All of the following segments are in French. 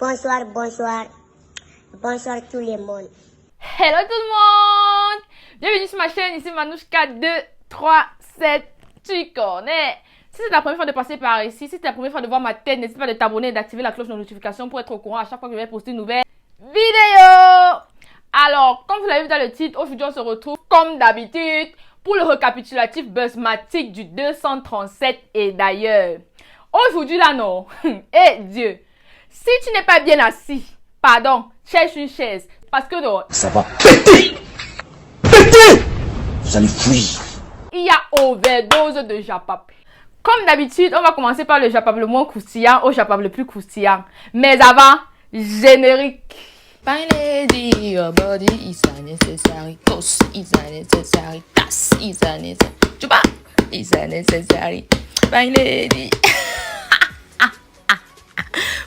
Bonsoir, bonsoir. Bonsoir tout le monde. Hello tout le monde! Bienvenue sur ma chaîne, ici Manouchka 237. Tu connais? Si c'est ta première fois de passer par ici, si c'est ta première fois de voir ma tête, n'hésite pas de t'abonner et d'activer la cloche de notification pour être au courant à chaque fois que je vais poster une nouvelle vidéo. Alors, comme vous l'avez vu dans le titre, aujourd'hui on se retrouve comme d'habitude pour le récapitulatif buzzmatique du 237 et d'ailleurs. Aujourd'hui là non, eh Dieu, si tu n'es pas bien assis, pardon, cherche une chaise, parce que non, ça va péter. Péter. Vous allez fuir. Il y a overdose de japap. Comme d'habitude, on va commencer par le japap le moins croustillant au japap le plus croustillant. Mais avant, générique. My lady, your body is unnecessary. Toss is unnecessary. Das is unnecessary. Chupa is unnecessary. My lady.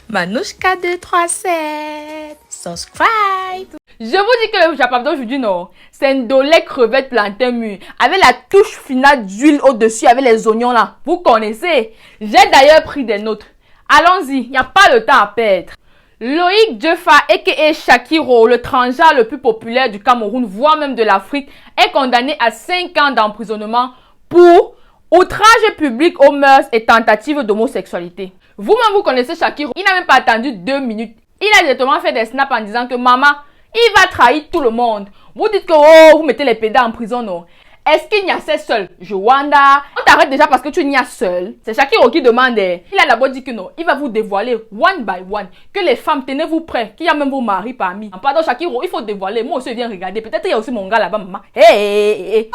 Manouchka 237. Subscribe. Je vous dis que le japap d'aujourd'hui, non, c'est un dolé crevette plantain mûr avec la touche finale d'huile au-dessus avec les oignons là. Vous connaissez? J'ai d'ailleurs pris des notes. Allons-y, il n'y a pas le temps à perdre. Loïc Djefa, a.k.a. Shakiro, le transgenre le plus populaire du Cameroun, voire même de l'Afrique, est condamné à 5 ans d'emprisonnement pour outrage public aux mœurs et tentative d'homosexualité. Vous-même, vous connaissez Shakiro. Il n'a même pas attendu 2 minutes. Il a directement fait des snaps en disant que maman, il va trahir tout le monde. Vous dites que oh, vous mettez les pédales en prison, non? Est-ce qu'il n'y a seul? Joanda, on t'arrête déjà parce que tu n'y as seul. C'est Shakiro qui demande. Il a d'abord dit que non. Il va vous dévoiler one by one. Que les femmes, tenez-vous prêts. Qu'il y a même vos maris parmi. Pardon Shakiro, il faut dévoiler. Moi aussi, je viens regarder. Peut-être il y a aussi mon gars là-bas, maman. Hey.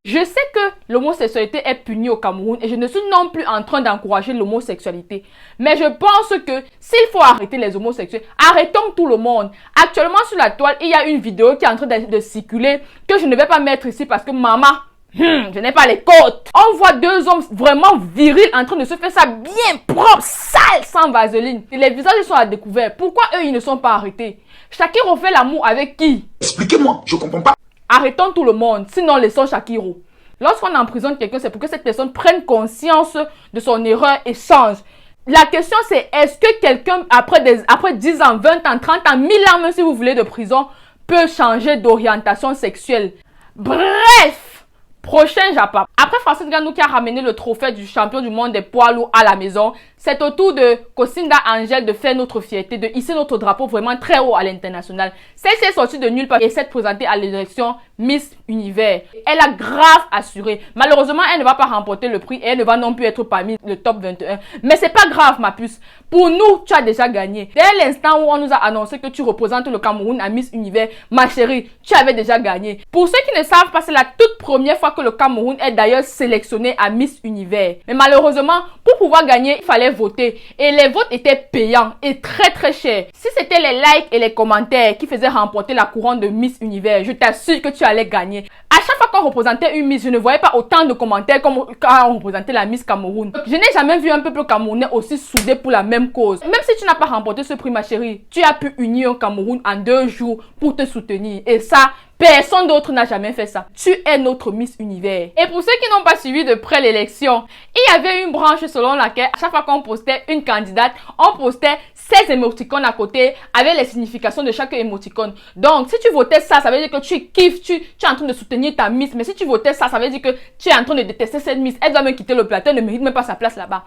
Je sais que l'homosexualité est punie au Cameroun et je ne suis non plus en train d'encourager l'homosexualité. Mais je pense que s'il faut arrêter les homosexuels, arrêtons tout le monde. Actuellement sur la toile, il y a une vidéo qui est en train de circuler que je ne vais pas mettre ici parce que maman, je n'ai pas les côtes. On voit 2 hommes vraiment virils en train de se faire ça bien propre, sale, sans vaseline. Et les visages sont à découvert. Pourquoi eux, ils ne sont pas arrêtés? Shakiro fait l'amour avec qui? Expliquez-moi, je comprends pas. Arrêtons tout le monde, sinon laissons Shakiro. Lorsqu'on emprisonne quelqu'un, c'est pour que cette personne prenne conscience de son erreur et change. La question c'est, est-ce que quelqu'un, après 10 ans, 20 ans, 30 ans, 1000 ans, même si vous voulez de prison, peut changer d'orientation sexuelle? Bref, prochain japap. Après Francis Ngannou qui a ramené le trophée du champion du monde des poids lourds à la maison, c'est au tour de Kosinda Angel de faire notre fierté, de hisser notre drapeau vraiment très haut à l'international. Celle-ci est sortie de nulle part et s'est présentée à l'élection Miss Univers. Elle a grave assuré. Malheureusement, elle ne va pas remporter le prix et elle ne va non plus être parmi le top 21. Mais c'est pas grave, ma puce. Pour nous, tu as déjà gagné. Dès l'instant où on nous a annoncé que tu représentes le Cameroun à Miss Univers, ma chérie, tu avais déjà gagné. Pour ceux qui ne savent pas, c'est la toute première fois que le Cameroun est d'ailleurs sélectionné à Miss Univers. Mais malheureusement, pour pouvoir gagner, il fallait voter. Et les votes étaient payants et très très chers. Si c'était les likes et les commentaires qui faisaient remporter la couronne de Miss Univers, je t'assure que tu allais gagner. À chaque fois qu'on représentait une Miss, je ne voyais pas autant de commentaires comme quand on représentait la Miss Cameroun. Je n'ai jamais vu un peuple camerounais aussi soudé pour la même cause. Même si tu n'as pas remporté ce prix, ma chérie, tu as pu unir un Cameroun en 2 jours pour te soutenir. Et ça, personne d'autre n'a jamais fait ça. Tu es notre Miss Univers. Et pour ceux qui n'ont pas suivi de près l'élection, il y avait une branche selon laquelle à chaque fois qu'on postait une candidate, on postait 16 émoticônes à côté avec les significations de chaque émoticône. Donc, si tu votais ça, ça veut dire que tu kiffes, tu es en train de soutenir ta Miss. Mais si tu votais ça, ça veut dire que tu es en train de détester cette Miss. Elle doit même quitter le plateau, elle ne mérite même pas sa place là-bas.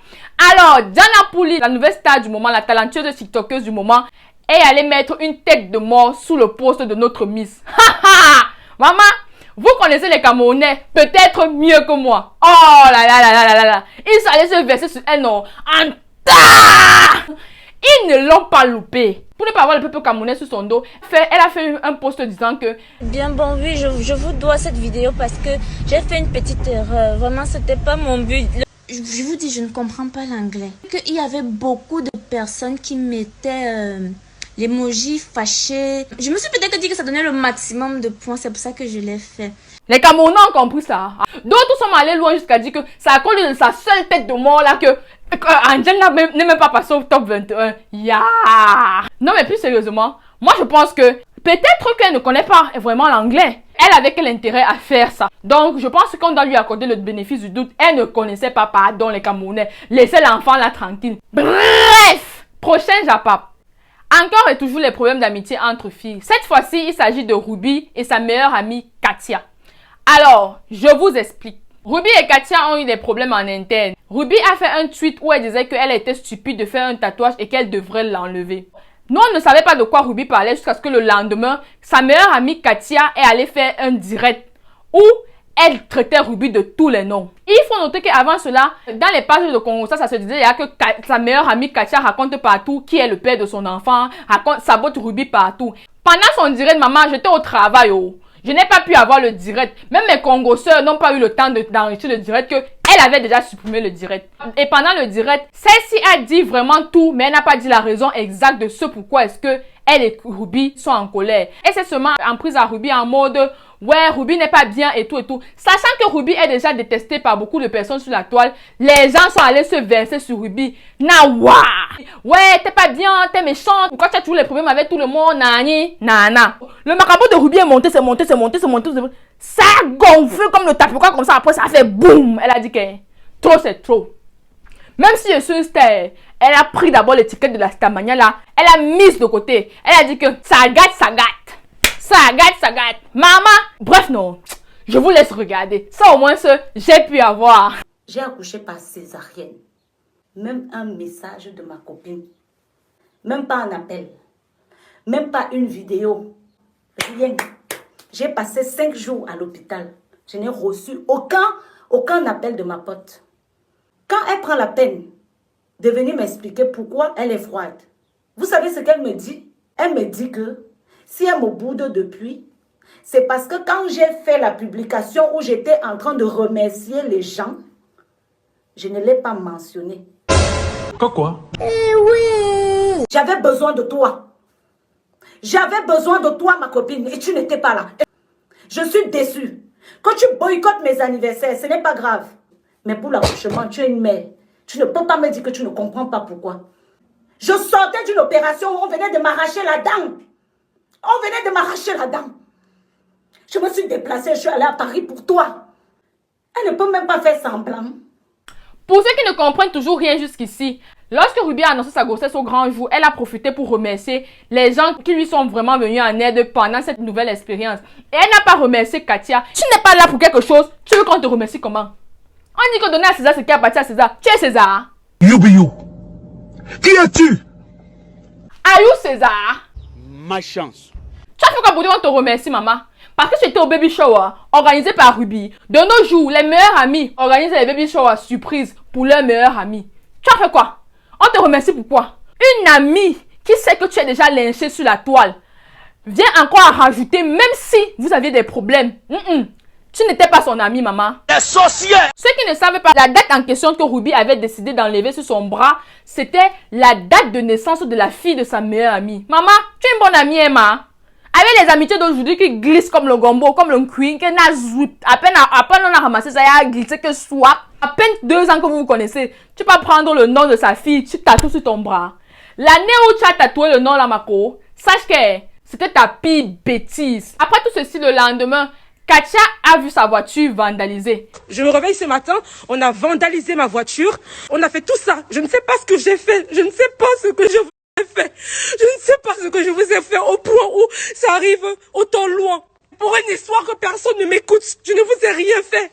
Alors, Diana Pouli, la nouvelle star du moment, la talentueuse tiktokeuse du moment, est allée mettre une tête de mort sous le poste de notre Miss. Maman, vous connaissez les Camerounais peut-être mieux que moi. Oh là là là là là là. Ils sont allés se verser sur elle, non. En tas. Ils ne l'ont pas loupé. Pour ne pas avoir le peuple camerounais sur son dos, elle a fait un post disant que bien bon, oui, je vous dois cette vidéo parce que j'ai fait une petite erreur. Vraiment, c'était pas mon but. Je vous dis, je ne comprends pas l'anglais. Il y avait beaucoup de personnes qui mettaient l'emoji fâché. Je me suis peut-être dit que ça donnait le maximum de points. C'est pour ça que je l'ai fait. Les Camerounais ont compris ça. D'autres sont allés loin jusqu'à dire que c'est à cause de sa seule tête de mort là que Angel n'est même pas passé au top 21. Non mais plus sérieusement, moi je pense que peut-être qu'elle ne connaît pas vraiment l'anglais. Elle avait quel intérêt à faire ça? Donc je pense qu'on doit lui accorder le bénéfice du doute. Elle ne connaissait pas, pardon les Camerounais. Laissez l'enfant là tranquille. Bref, Prochain Japap. Encore et toujours les problèmes d'amitié entre filles. Cette fois-ci, il s'agit de Ruby et sa meilleure amie Katia. Alors, je vous explique. Ruby et Katia ont eu des problèmes en interne. Ruby a fait un tweet où elle disait qu'elle était stupide de faire un tatouage et qu'elle devrait l'enlever. Nous, on ne savait pas de quoi Ruby parlait jusqu'à ce que le lendemain, sa meilleure amie Katia est allée faire un direct où elle traitait Ruby de tous les noms. Il faut noter qu'avant cela, dans les pages de Congo, ça se disait que sa meilleure amie Katia raconte partout qui est le père de son enfant, sabote Ruby partout. Pendant son direct, maman, j'étais au travail. Oh. Je n'ai pas pu avoir le direct. Même mes Congo sœurs n'ont pas eu le temps d'enregistrer le direct que elle avait déjà supprimé le direct. Et pendant le direct, celle-ci a dit vraiment tout, mais elle n'a pas dit la raison exacte de ce pourquoi est-ce que elle et Ruby sont en colère. Et c'est seulement en prise à Ruby en mode ouais, Ruby n'est pas bien et tout et tout. Sachant que Ruby est déjà détestée par beaucoup de personnes sur la toile, les gens sont allés se verser sur Ruby. Nawa! Ouais, t'es pas bien, t'es méchante. Pourquoi tu as toujours les problèmes avec tout le monde? Nani? Nana. Le marabout de Ruby est monté, c'est monté. Ça a gonflé comme le tapioca comme ça. Après, ça a fait boum. Elle a dit que trop, c'est trop. Même si je suis une star, elle a pris d'abord l'étiquette de la Starmania là. Elle a mise de côté. Elle a dit que ça gâte. Ça gâte. Maman. Bref, non. Je vous laisse regarder. Ça, au moins, j'ai pu avoir. J'ai accouché par césarienne. Même un message de ma copine. Même pas un appel. Même pas une vidéo. Rien. J'ai passé 5 jours à l'hôpital. Je n'ai reçu aucun appel de ma pote. Quand elle prend la peine de venir m'expliquer pourquoi elle est froide, vous savez ce qu'elle me dit? Elle me dit que si elle me boude depuis, c'est parce que quand j'ai fait la publication où j'étais en train de remercier les gens, je ne l'ai pas mentionné. Quoi? Oui! J'avais besoin de toi. J'avais besoin de toi, ma copine, et tu n'étais pas là. Je suis déçue. Quand tu boycottes mes anniversaires, ce n'est pas grave. Mais pour l'accouchement, tu es une mère. Tu ne peux pas me dire que tu ne comprends pas pourquoi. Je sortais d'une opération où on venait de m'arracher la dent. Je me suis déplacée, je suis allée à Paris pour toi. Elle ne peut même pas faire semblant. Pour ceux qui ne comprennent toujours rien jusqu'ici, lorsque Ruby a annoncé sa grossesse au grand jour, elle a profité pour remercier les gens qui lui sont vraiment venus en aide pendant cette nouvelle expérience. Et elle n'a pas remercié Katia. Tu n'es pas là pour quelque chose, tu veux qu'on te remercie comment? On dit que donner à César ce qui appartient à César. Tu es César. You. Qui es-tu? Are you César? Ma chance. Tu as fait quoi pour dire qu'on te remercie, maman? Parce que j'étais au baby shower organisé par Ruby. De nos jours, les meilleurs amis organisent les baby showers surprises pour leurs meilleurs amis. Tu as fait quoi? On te remercie pourquoi? Une amie qui sait que tu es déjà lynché sur la toile vient encore à rajouter, même si vous aviez des problèmes. Tu n'étais pas son amie, maman. Les sorcières! Ceux qui ne savaient pas, la date en question que Ruby avait décidé d'enlever sur son bras, c'était la date de naissance de la fille de sa meilleure amie. Maman, tu es une bonne amie, Emma. Avec les amitiés d'aujourd'hui qui glissent comme le gombo, comme le queen, qui n'a zoup. À peine on a ramassé ça, il a glissé que soit. À peine 2 ans que vous vous connaissez, tu peux prendre le nom de sa fille, tu tatoues sur ton bras. L'année où tu as tatoué le nom là, Mako, sache que c'était ta pire bêtise. Après tout ceci, le lendemain, Katia a vu sa voiture vandalisée. Je me réveille ce matin, on a vandalisé ma voiture, on a fait tout ça. Je ne sais pas ce que j'ai fait, je ne sais pas ce que je vous ai fait. Je ne sais pas ce que je vous ai fait au point où ça arrive autant loin. Pour une histoire que personne ne m'écoute, je ne vous ai rien fait.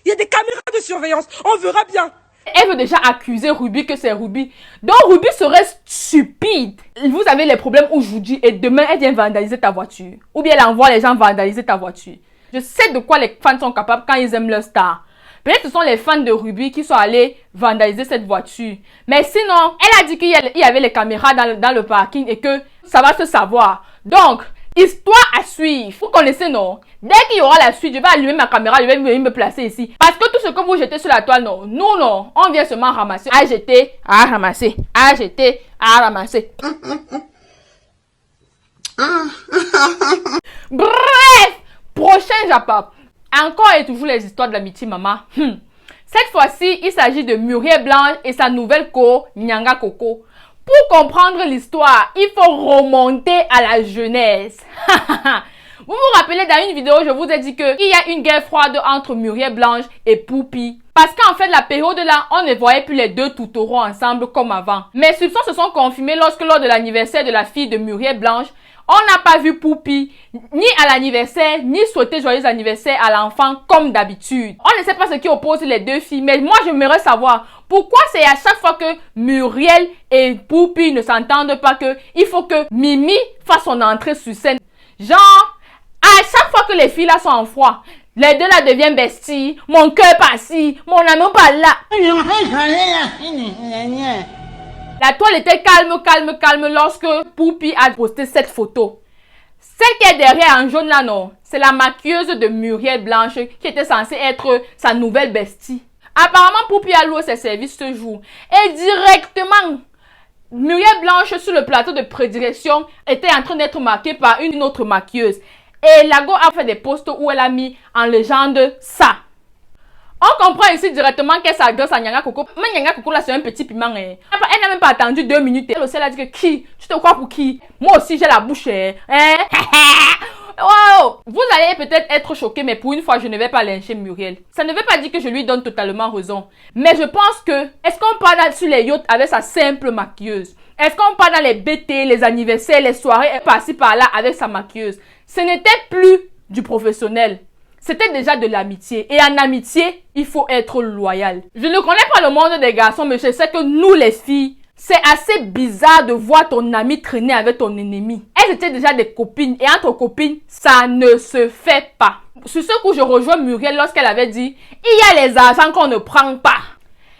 Il y a des caméras de surveillance, on verra bien. Elle veut déjà accuser Ruby que c'est Ruby. Donc Ruby serait stupide. Vous avez les problèmes aujourd'hui et demain elle vient vandaliser ta voiture. Ou bien elle envoie les gens vandaliser ta voiture. Je sais de quoi les fans sont capables quand ils aiment leur star. Peut-être que ce sont les fans de Ruby qui sont allés vandaliser cette voiture. Mais sinon, elle a dit qu'il y avait les caméras dans le parking et que ça va se savoir. Donc, histoire à suivre. Vous connaissez, non? Dès qu'il y aura la suite, je vais allumer ma caméra, je vais venir me placer ici. Parce que tout ce que vous jetez sur la toile, non. Nous, non. On vient seulement ramasser. À jeter, à ramasser. À jeter, à ramasser. Bref! Prochain Japap. Encore et toujours les histoires de l'amitié, maman. Cette fois-ci, il s'agit de Muriel Blanche et sa nouvelle co, Nyanga Coco. Pour comprendre l'histoire, il faut remonter à la jeunesse. Vous vous rappelez, dans une vidéo, je vous ai dit qu'il y a une guerre froide entre Muriel Blanche et Poupie. Parce qu'en fait, la période là, on ne voyait plus les deux toutoureaux ensemble comme avant. Mes soupçons se sont confirmés lorsque lors de l'anniversaire de la fille de Muriel Blanche, on n'a pas vu Poupie, ni à l'anniversaire, ni souhaiter joyeux anniversaire à l'enfant comme d'habitude. On ne sait pas ce qui oppose les deux filles, mais moi j'aimerais savoir pourquoi c'est à chaque fois que Muriel et Poupie ne s'entendent pas que il faut que Mimi fasse son entrée sur scène. Genre, à chaque fois que les filles là sont en froid, les deux là deviennent besties, mon cœur par-ci, mon amour par-là. La toile était calme lorsque Poupie a posté cette photo. Celle qui est derrière en jaune là, non, c'est la maquilleuse de Muriel Blanche qui était censée être sa nouvelle bestie. Apparemment, Poupie a loué ses services ce jour. Et directement, Muriel Blanche sur le plateau de prédilection était en train d'être marquée par une autre maquilleuse. Et Lago a fait des posts où elle a mis en légende ça. On comprend ici directement qu'elle s'adresse à Nyanga Coco. Mais Nyanga Coco là c'est un petit piment. Elle n'a même pas attendu 2 minutes. Elle aussi elle a dit que qui? Tu te crois pour qui? Moi aussi j'ai la bouche. Hein? Wow! Vous allez peut-être être choqués, mais pour une fois je ne vais pas lyncher Muriel. Ça ne veut pas dire que je lui donne totalement raison. Mais je pense que, est-ce qu'on part sur les yachts avec sa simple maquilleuse? Est-ce qu'on part dans les BT, les anniversaires, les soirées, par-ci par-là avec sa maquilleuse? Ce n'était plus du professionnel. C'était déjà de l'amitié. Et en amitié, il faut être loyal. Je ne connais pas le monde des garçons, mais je sais que nous les filles, c'est assez bizarre de voir ton ami traîner avec ton ennemi. Elles étaient déjà des copines. Et entre copines, ça ne se fait pas. Sur ce coup, je rejoins Muriel lorsqu'elle avait dit, il y a les argents qu'on ne prend pas.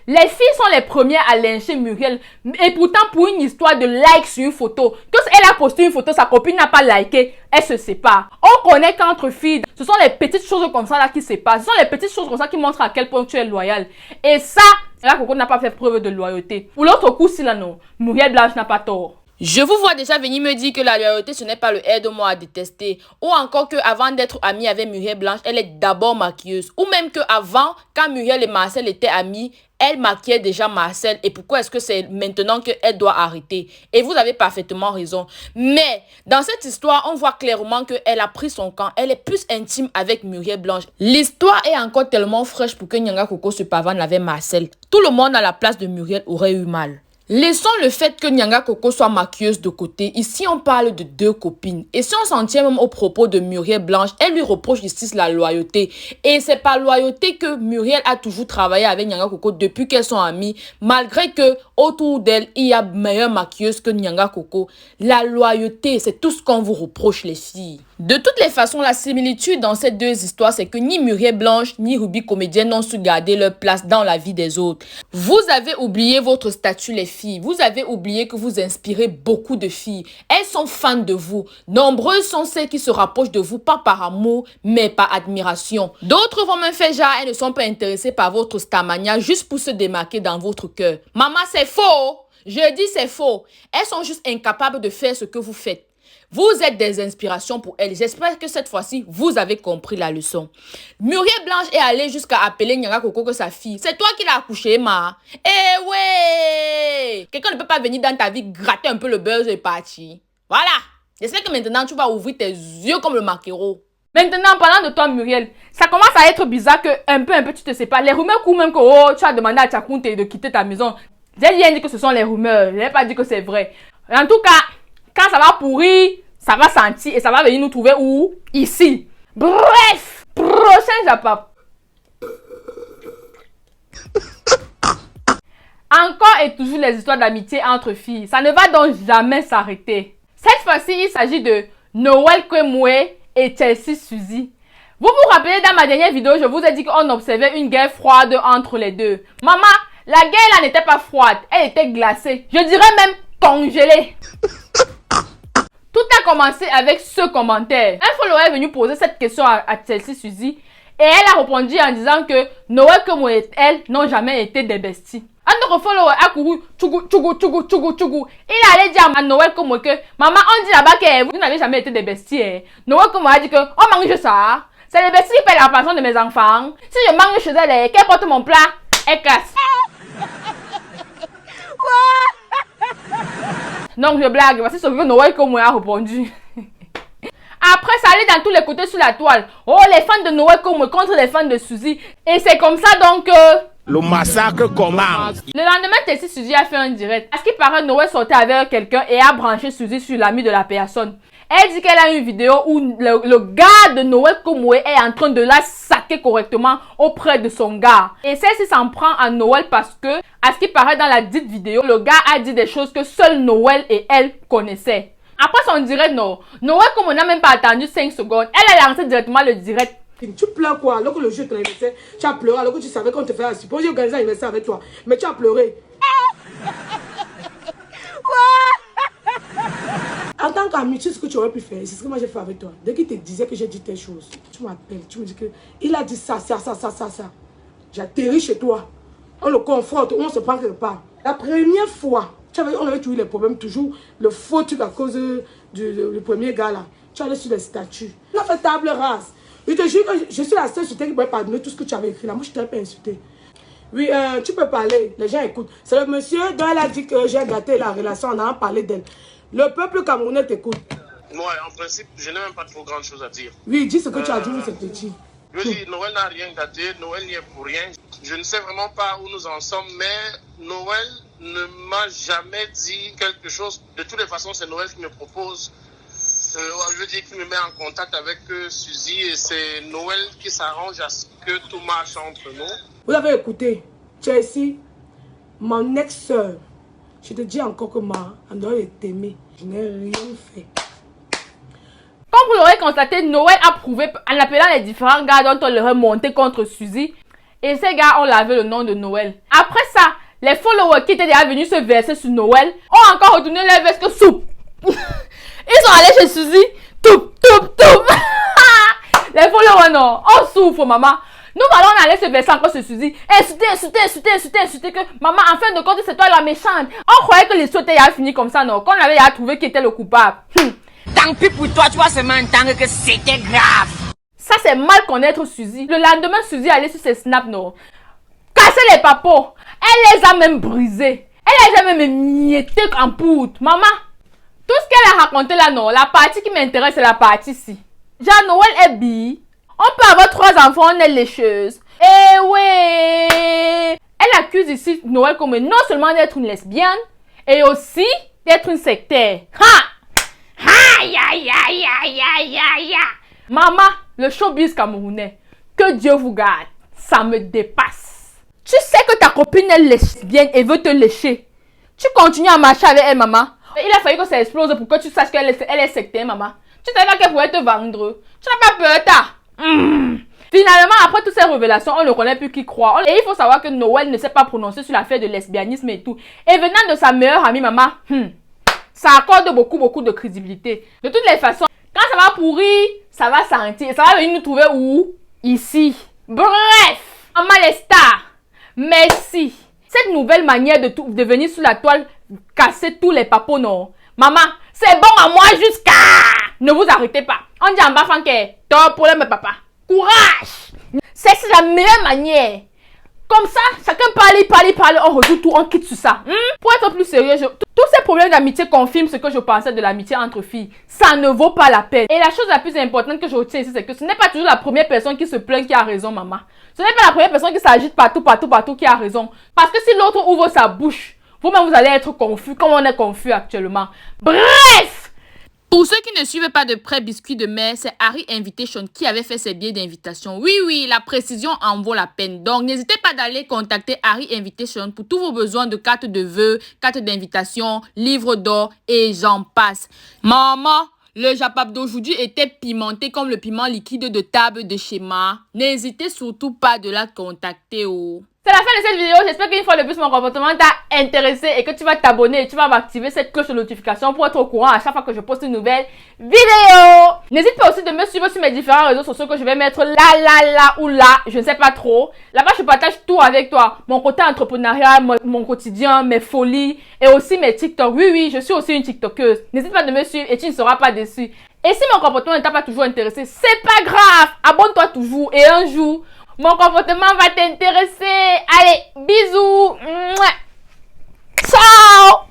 Les filles sont les premières à lyncher Muriel. Et pourtant, pour une histoire de like sur une photo, que elle a posté une photo, sa copine n'a pas liké, elle se sépare. On connaît qu'entre filles, ce sont les petites choses comme ça là qui se séparent. Ce sont les petites choses comme ça qui montrent à quel point tu es loyal. Et ça, la Coco n'a pas fait preuve de loyauté. Pour l'autre coup, si là non, Muriel Blanche n'a pas tort. Je vous vois déjà venir me dire que la loyauté, ce n'est pas le aide-moi à détester. Ou encore qu'avant d'être amie avec Muriel Blanche, elle est d'abord maquilleuse. Ou même qu'avant, quand Muriel et Marcel étaient amis, elle maquillait déjà Marcel. Et pourquoi est-ce que c'est maintenant qu'elle doit arrêter? Et vous avez parfaitement raison. Mais dans cette histoire, on voit clairement qu'elle a pris son camp. Elle est plus intime avec Muriel Blanche. L'histoire est encore tellement fraîche pour que Nyanga Coco se pavane avec Marcel. Tout le monde à la place de Muriel aurait eu mal. Laissons le fait que Nyanga Coco soit maquilleuse de côté. Ici, on parle de deux copines. Et si on s'en tient même au propos de Muriel Blanche, elle lui reproche ici la loyauté. Et c'est par loyauté que Muriel a toujours travaillé avec Nyanga Coco depuis qu'elles sont amies. Malgré que autour d'elle, il y a meilleure maquilleuse que Nyanga Coco. La loyauté, c'est tout ce qu'on vous reproche les filles. De toutes les façons, la similitude dans ces deux histoires, c'est que ni Muriel Blanche ni Ruby Comédienne n'ont su garder leur place dans la vie des autres. Vous avez oublié votre statut les filles. Vous avez oublié que vous inspirez beaucoup de filles. Elles sont fans de vous. Nombreuses sont celles qui se rapprochent de vous, pas par amour, mais par admiration. D'autres vont même faire genre, elles ne sont pas intéressées par votre starmania juste pour se démarquer dans votre cœur. Maman, c'est faux. Je dis c'est faux. Elles sont juste incapables de faire ce que vous faites. Vous êtes des inspirations pour elle. J'espère que cette fois-ci, vous avez compris la leçon. Muriel Blanche est allée jusqu'à appeler Nyanga Coco que sa fille. C'est toi qui l'as accouché, ma. Eh ouais! Quelqu'un ne peut pas venir dans ta vie gratter un peu le buzz et partir. Voilà. J'espère que maintenant, tu vas ouvrir tes yeux comme le maquereau. Maintenant, en parlant de toi, Muriel, ça commence à être bizarre que un peu, tu te sépares. Les rumeurs courent même que oh, tu as demandé à Tchakounte de quitter ta maison. J'ai rien dit que ce sont les rumeurs. Je n'ai pas dit que c'est vrai. En tout cas, quand ça va pourrir, ça va sentir et ça va venir nous trouver où? Ici. Bref, prochain Japap. Encore et toujours les histoires d'amitié entre filles. Ça ne va donc jamais s'arrêter. Cette fois-ci, il s'agit de Noël Kwemwe et Chelsea Suzy. Vous vous rappelez dans ma dernière vidéo, je vous ai dit qu'on observait une guerre froide entre les deux. Maman, la guerre là n'était pas froide, elle était glacée. Je dirais même congelée. Tout a commencé avec ce commentaire. Un follower est venu poser cette question à Chelsea Suzy et elle a répondu en disant que Noël Kwemwe et elle n'ont jamais été des besties. Un autre follower a couru tchougou. Il allait dire à Noël Kwemwe que maman, on dit là-bas que vous n'avez jamais été des besties. Noël Kwemwe a dit que on mange ça. C'est les besties qui paient la pension de mes enfants. Si je mange chez elle, qu'elle porte mon plat, elle casse. Donc je blague, voici ce que Noël Kwemwe a répondu. Après, ça allait dans tous les côtés sur la toile. Oh, les fans de Noël comme contre les fans de Suzy. Et c'est comme ça donc Le massacre commence. Le lendemain, Tessie Suzy a fait un direct. À ce qui paraît, Noël sortait avec quelqu'un et a branché Suzy sur l'ami de la personne. Elle dit qu'elle a une vidéo où le gars de Noël Komoé est en train de la saquer correctement auprès de son gars. Et celle-ci s'en prend à Noël parce que, à ce qui paraît dans la dite vidéo, le gars a dit des choses que seul Noël et elle connaissaient. Après son direct, non. Noël Komoé n'a même pas attendu 5 secondes. Elle a lancé directement le direct. Tu pleures quoi? Alors que le jeu est ton anniversaire, tu as pleuré alors que tu savais qu'on te fait un support. J'ai organisé l'anniversaire avec toi, mais tu as pleuré. En tant qu'ami, tu sais ce que tu aurais pu faire. C'est ce que moi j'ai fait avec toi. Dès qu'il te disait que j'ai dit telle chose, tu m'appelles, tu me dis que il a dit ça. J'atterris chez toi. On le confronte, on se prend quelque part. La première fois, on avait toujours les problèmes, toujours le faux truc à cause du premier gars là. Tu allais sur les statuts. On a fait table rase. Je te jure que je suis la seule sur terre qui pouvait pardonner tout ce que tu avais écrit là. Moi, je ne t'avais pas insulté. Oui, tu peux parler. Les gens écoutent. C'est le monsieur dont elle a dit que j'ai gâté la relation en allant parler d'elle. Le peuple camerounais t'écoute. Moi, en principe, je n'ai même pas trop grande chose à dire. Oui, dis ce que tu as dit, c'est petit. Je veux dire, Noël n'a rien gâté, Noël n'y est pour rien. Je ne sais vraiment pas où nous en sommes, mais Noël ne m'a jamais dit quelque chose. De toutes les façons, c'est Noël qui me propose. Je veux dire qu'il me met en contact avec Suzy et c'est Noël qui s'arrange à ce que tout marche entre nous. Vous avez écouté, Chelsea, mon ex-sœur, je te dis encore que moi, en dehors de t'aimer, je n'ai rien fait. Comme vous l'aurez constaté, Noël a prouvé en appelant les différents gars dont on leur a monté contre Suzy. Et ces gars ont lavé le nom de Noël. Après ça, les followers qui étaient déjà venus se verser sur Noël ont encore retourné leur veste que soupe. Ils sont allés chez Suzy. Toup. Les followers, non. On souffre, maman. Nous, allons aller se verser encore sur Suzy. Insulter que maman, en fin de compte, c'est toi la méchante. On croyait que l'histoire était fini comme ça, non. Qu'on avait trouvé qui était le coupable. Tant pis pour toi, tu vas seulement entendre que c'était grave. Ça, c'est mal connaître Suzy. Le lendemain, Suzy allait sur ses snaps, non. Casser les papos. Elle les a même brisés. Elle les a même miettés en poudre. Maman. Tout ce qu'elle a raconté là, non, la partie qui m'intéresse, c'est la partie-ci. Jean Noël est bi. On peut avoir 3 enfants, on est lécheuse. Eh ouais. Elle accuse ici Noël comme non seulement d'être une lesbienne, et aussi d'être une sectaire. Maman, le showbiz camerounais, que Dieu vous garde, ça me dépasse. Tu sais que ta copine est lesbienne et veut te lécher. Tu continues à marcher avec elle, maman. Il a fallu que ça explose pour que tu saches qu'elle est sectaire, maman. Tu savais pas qu'elle pouvait te vendre. Tu n'as pas peur, ta. Finalement, après toutes ces révélations, on ne connaît plus qui croire. Et il faut savoir que Noël ne s'est pas prononcé sur l'affaire de lesbianisme et tout. Et venant de sa meilleure amie, maman, ça accorde beaucoup de crédibilité. De toutes les façons, quand ça va pourrir, ça va sentir. Ça va venir nous trouver où? Ici. Bref, maman les stars, merci. Cette nouvelle manière de venir sur la toile, casser tous les papos, non. Maman, c'est bon à moi jusqu'à... Ne vous arrêtez pas. On dit en bas, Franck, top problème, papa. Courage. C'est la meilleure manière. Comme ça, chacun parle, on rejoue tout, on quitte sur ça. Pour être plus sérieux, tous ces problèmes d'amitié confirment ce que je pensais de l'amitié entre filles. Ça ne vaut pas la peine. Et la chose la plus importante que je retiens ici, c'est que ce n'est pas toujours la première personne qui se plaint qui a raison, maman. Ce n'est pas la première personne qui s'agite partout qui a raison. Parce que si l'autre ouvre sa bouche, vous-même vous allez être confus, comme on est confus actuellement. Bref! Pour ceux qui ne suivent pas de près Biscuit de mer, c'est Harry Invitation qui avait fait ses billets d'invitation. Oui, la précision en vaut la peine. Donc, n'hésitez pas d'aller contacter Harry Invitation pour tous vos besoins de cartes de vœux, cartes d'invitation, livres d'or et j'en passe. Maman, le japap d'aujourd'hui était pimenté comme le piment liquide de table de schéma. N'hésitez surtout pas de la contacter. C'est la fin de cette vidéo. J'espère qu'une fois de plus mon comportement t'a intéressé et que tu vas t'abonner et tu vas m'activer cette cloche de notification pour être au courant à chaque fois que je poste une nouvelle vidéo. N'hésite pas aussi de me suivre sur mes différents réseaux sociaux que je vais mettre là ou là. Je ne sais pas trop. Là-bas, je partage tout avec toi. Mon côté entrepreneurial, mon quotidien, mes folies et aussi mes TikTok. Oui, je suis aussi une TikTokeuse. N'hésite pas de me suivre et tu ne seras pas déçu. Et si mon comportement ne t'a pas toujours intéressé, c'est pas grave. Abonne-toi toujours et un jour, mon comportement va t'intéresser. Allez, bisous. Ciao.